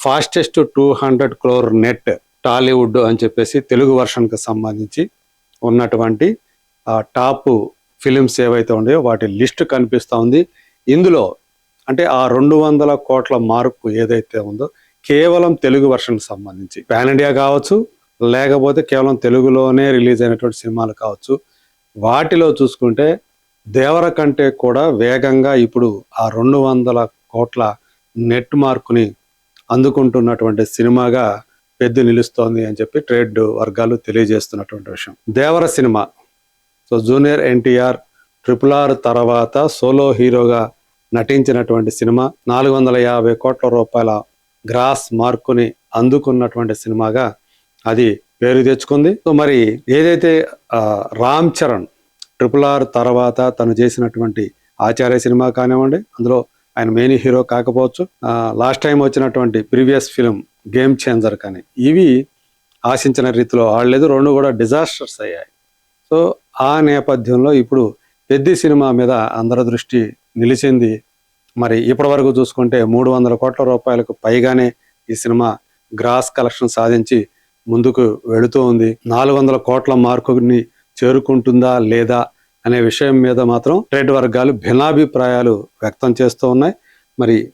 Fastest 200 crore net Tollywood అని చెప్పేసి తెలుగు వర్షన్కి సంబంధించి ఉన్నటువంటి టాప్ ఫిలిమ్స్ ఏవైతే ఉన్నాయో వాటి లిస్ట్ కనిపిస్తూ ఉంది. ఇందులో అంటే ఆ 200 కోట్ల మార్కు ఏదైతే ఉందో కేవలం తెలుగు వర్షన్కి సంబంధించి పాన్ ఇండియా కావచ్చు, లేకపోతే కేవలం తెలుగులోనే రిలీజ్ అయినటువంటి సినిమాలు కావచ్చు, వాటిలో చూసుకుంటే దేవర కంటే కూడా వేగంగా ఇప్పుడు ఆ 200 కోట్ల నెట్ మార్కుని అందుకుంటున్నటువంటి సినిమాగా పెద్ద నిలుస్తోంది అని చెప్పి ట్రేడ్ వర్గాలు తెలియజేస్తున్నటువంటి విషయం. దేవర సినిమా జూనియర్ ఎన్టీఆర్ RRR తర్వాత సోలో హీరోగా నటించినటువంటి సినిమా 450 కోట్ల రూపాయల గ్రాస్ మార్కుని అందుకున్నటువంటి సినిమాగా అది పేరు తెచ్చుకుంది. మరి ఏదైతే రామ్ చరణ్ RRR తర్వాత తను చేసినటువంటి ఆచార్య సినిమా కానివ్వండి, అందులో ఆయన మెయిన్ హీరో కాకపోవచ్చు, లాస్ట్ టైం వచ్చినటువంటి ప్రీవియస్ ఫిలిం గేమ్ చేంజర్ కానీ ఇవి ఆశించిన రీతిలో ఆడలేదు, రెండు కూడా డిజాస్టర్స్ అయ్యాయి. సో ఆ నేపథ్యంలో ఇప్పుడు పెద్ద సినిమా మీద అందరి దృష్టి నిలిచింది. మరి ఇప్పటి వరకు చూసుకుంటే 300 కోట్ల రూపాయలకు పైగానే ఈ సినిమా గ్రాస్ కలెక్షన్ సాధించి ముందుకు వెళుతూ ఉంది. 400 కోట్ల మార్కుని చేరుకుంటుందా లేదా అనే విషయం మీద మాత్రం ట్రేడ్ వర్గాలు భిన్నాభిప్రాయాలు వ్యక్తం చేస్తూ ఉన్నాయి. మరి